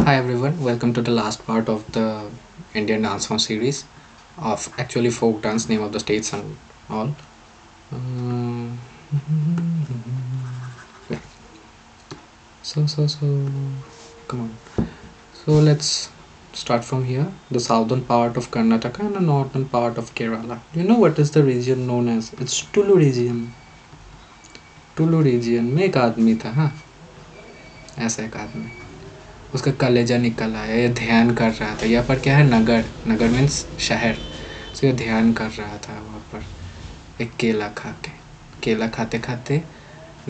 Hi everyone, welcome to the last part of the Indian dance form series of actually folk dance, name of the states and all. Um, yeah. So, come on. So let's start from here. The southern part of Karnataka and the northern part of Kerala. Do you know what is the region known as? It's Tulu region. Tulu region में एक आदमी था, हाँ, ऐसा एक आदमी, उसका कलेजा निकल आया, ये ध्यान कर रहा था। यहाँ पर क्या है, नगर, नगर मीन्स शहर। सो ये ध्यान कर रहा था वहाँ पर एक केला खा के, केला खाते खाते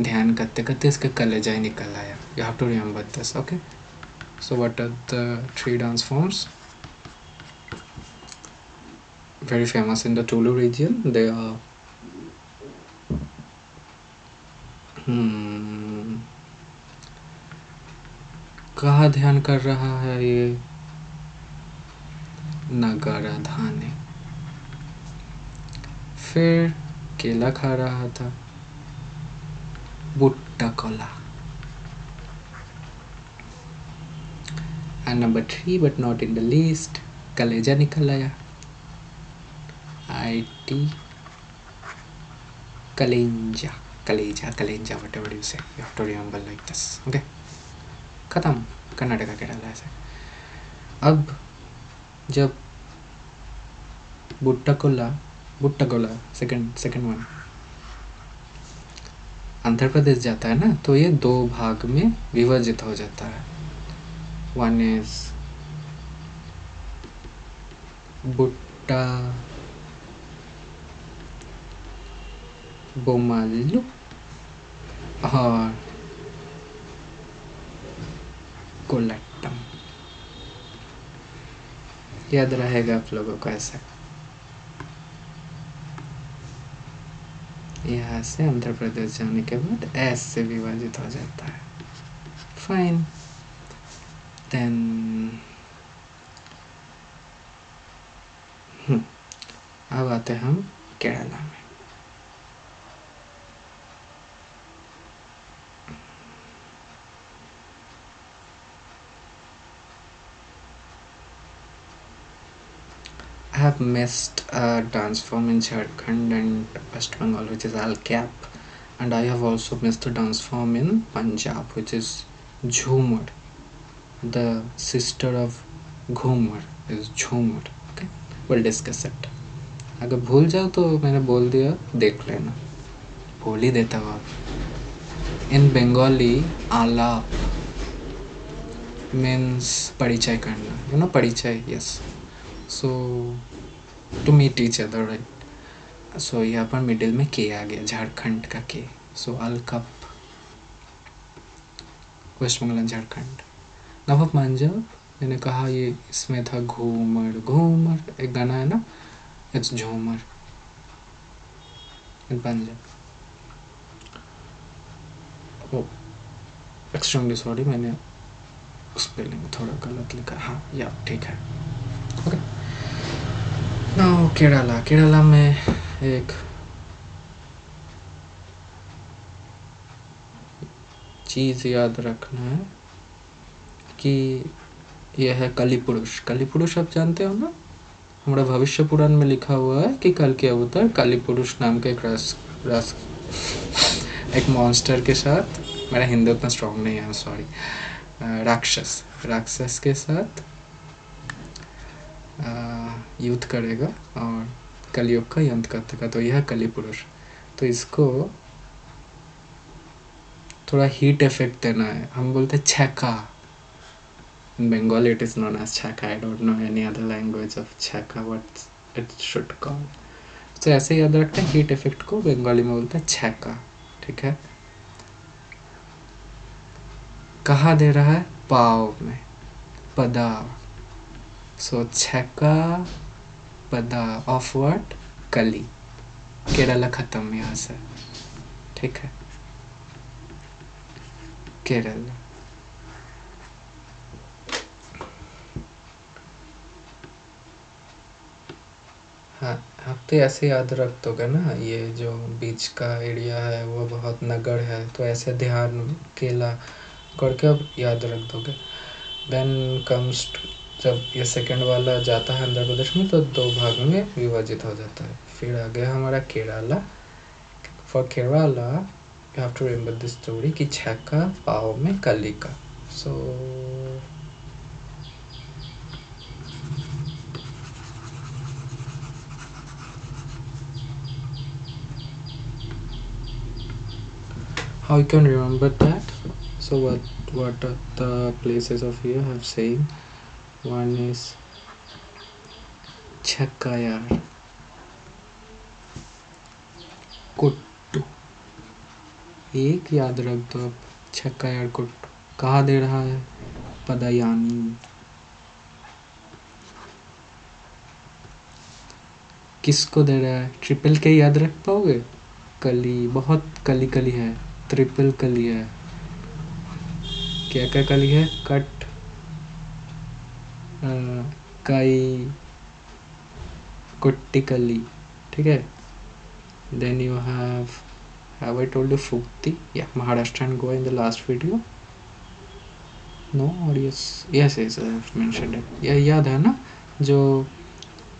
ध्यान करते करते इसके कलेजा ही निकल आया। You have to remember this, okay. So what are the three dance forms very famous in the Tulu region? They are कहाँ ध्यान कर रहा है ये? नगरधाने। फिर केला खा रहा था, बुट्टा Cola. And number 3 but not in the least, कलेजा निकल आया, IT कलेंजा, कलेजा, कलेंजा, whatever you say, you have to remember like this, okay. खत्म, कर्नाटका केरला ऐसे। अब जब बुट्टा Cola second one Andhra Pradesh जाता है ना, तो ये दो भाग में विभाजित हो जाता है। वन इज बुट्टा बोमालू और कोल्लट्टम। याद रहेगा आप लोगों को ऐसा। यहाँ से आंध्र प्रदेश जाने के बाद ऐसे विभाजित हो जाता है। फाइन, देन अब आते हम केरला में। I have missed a dance form in Jharkhand and West Bengal, which is Al-Cap, and I have also missed a dance form in Punjab, which is Jhumar. The sister of Ghumar is Jhumar. Okay, we'll discuss it. अगर भूल जाओ तो मैंने बोल दिया, देख लेना, भूल ही देता हूँ आप। In Bengali, आलाप means परिचय करना, you know परिचय, yes. So to meet each other, right? So यहाँ पर मिडिल में के आ गया, झारखंड का के। सो अलकप, वेस्ट बंगाल झारखंड। नव पंजाब, मैंने कहा ये इसमें था घूमर, घूमर एक गाना है ना, इट्स झूमर इन पंजाब। ओ एक्सट्रीमली सॉरी, मैंने स्पेलिंग थोड़ा गलत लिखा, हाँ या ठीक है, ओके। नाउ केरला, केरला में एक चीज़ याद रखना है कि यह है कली पुरुष। कली पुरुष आप जानते हो ना, हमारा भविष्य पुराण में लिखा हुआ है कि कल के अवतार काली पुरुष नाम के एक मॉन्स्टर के साथ, मेरा हिंदी उतना स्ट्रॉन्ग नहीं है, सॉरी, राक्षस के साथ युद्ध करेगा और कलयुग का अंत करेगा। तो यह कली पुरुष, तो इसको थोड़ा हीट इफेक्ट देना है। हम बोलते हैं छक्का, in Bengali it is known as chaka. I don't know any other language of chaka what it should call. तो ऐसे याद रखते हैं, हीट इफेक्ट को बंगाली में बोलते हैं छक्का, ठीक है। कहाँ दे रहा है, पाव में, पदा। सो छक्का पदा ऑफ वर्ड कली, केरला खत्म यहाँ से, ठीक है। केरला हाँ, आप तो ऐसे याद रख दोगे ना, ये जो बीच का एरिया है वो बहुत नगर है, तो ऐसे ध्यान केला करके अब याद रख दोगे। देन कम्स जब ये सेकंड वाला जाता है आंध्र प्रदेश में तो दो भाग में विभाजित हो जाता है. फिर आ गया हमारा Kerala. For Kerala you have to remember this story कि छक्का पाव में कली का. सो how you can remember that? So what are the places of here have saying? One is Chakkayar, कुट्टू. एक याद रख दो अब. छक्कायार कुट्टू कहाँ दे रहा है? पदायानी. किसको दे रहा है? ट्रिपल के याद रख पाओगे? कली, बहुत कली कली है. ट्रिपल कली है. क्या क्या कली है? कट, कई, कुट्टी कली. ठीक है. Then you have I told you Fukti? Yeah, Maharashtra and Goa in the last video. No, or yes, I've mentioned it. Yeah, याद है ना, जो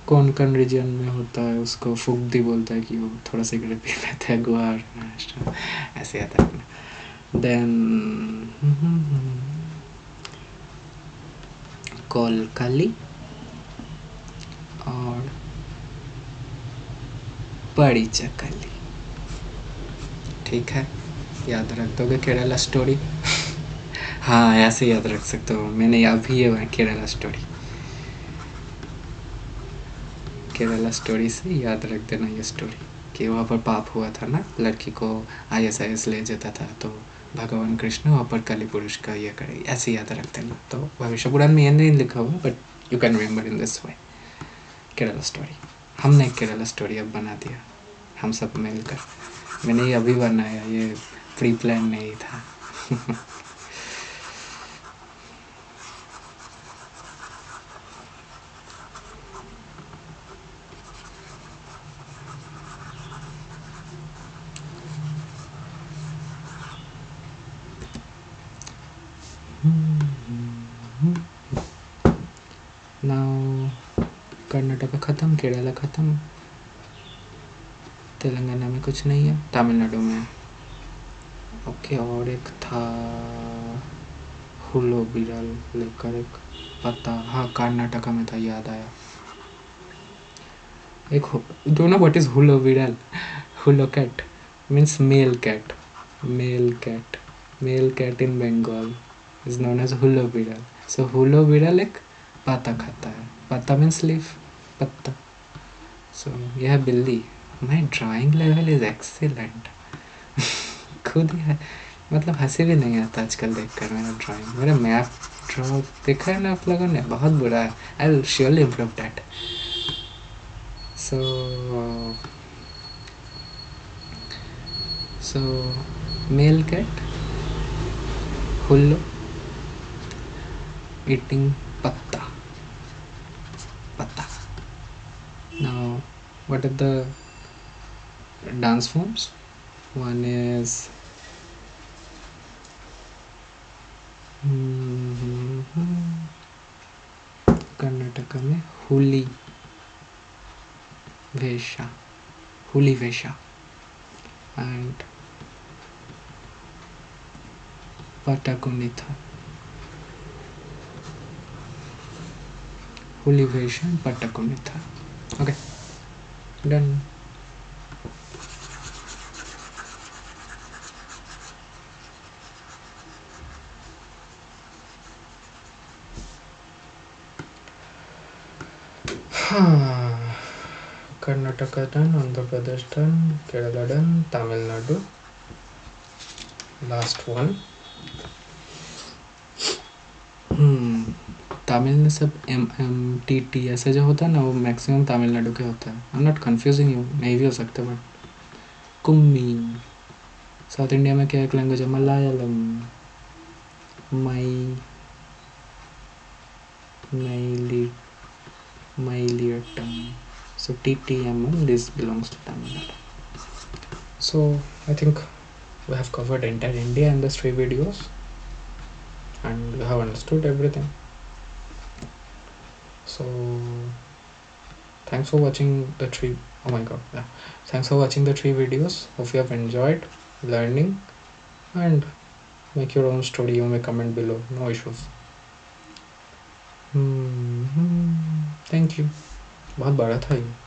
कोंकण रीजन में होता है उसको फुगदी बोलता है कि वो थोड़ा सिगरेट पी लेता है. गोवा और महाराष्ट्र ऐसे आता है. देन कोलकाली और बड़ी चकली. ठीक है, याद रख दोगे केरला स्टोरी? हाँ, ऐसे याद रख सकते हो. मैंने अभी ये केरला स्टोरी से याद रख देना ये स्टोरी कि वहाँ पर पाप हुआ था ना, लड़की को ISIS ले जाता था तो भगवान कृष्ण वहाँ पर कली पुरुष का ये करे. ऐसे याद रख देना. तो भविष्य पुराण में ये नहीं लिखा हुआ, but you can remember in this way. Kerala story. हमने केरला स्टोरी अब बना दिया, हम सब मिलकर. मैंने ये अभी बनाया, ये प्री प्लान नहीं था. नाउ कर्नाटका ख़त्म, केरला ख़त्म, तेलंगाना में कुछ नहीं है, तमिलनाडु में. ओके, और एक था हुलो बिरल लेकर एक पता. हाँ, कर्नाटका में था, याद आया. एक डू नो व्हाट इज हुलो बिरल? हुलो cat means male cat. Male cat in Bengal is known as हुलो बिरल. So हुलो बिरल एक पत्ता खाता है. पत्ता मीन्स लीफ, पत्ता. So यह बिल्ली. माई ड्राइंग लेवल इज एक्सीलेंट. खुद ही मतलब हंसी भी नहीं आता आजकल देख कर मेरा ड्राइंग. मेरा मैप ड्रॉ देखा है ना आप लोगों ने, बहुत बुरा है. I will surely improve that. So male cat, हुल्लो, eating patta. Now what are the dance forms? One is Karnataka में हुली वेशा and Patagonitha. Holy Vesha and Patagonitha. Okay, done. Karnataka done, Andhra Pradesh done, Kerala done, Tamil Nadu. Last one. Tamil में सब MMTT ऐसे जो होता है ना, वो मैक्सिमम तमिलनाडु के होता है. I am not confusing you, नहीं भी हो सकता, बट कुम्मी. साउथ इंडिया में क्या एक लैंग्वेज है? Malayalam. Mailiyatam. So TTML, this belongs to Tamil Nadu. So I think we have covered entire India in these 3 videos. and you have understood everything. So thanks for watching the three. Oh my god, yeah. Thanks for watching the three videos. Hope you have enjoyed learning, and make your own story. You may comment below. No issues. Thank you. बहुत बड़ा था ये.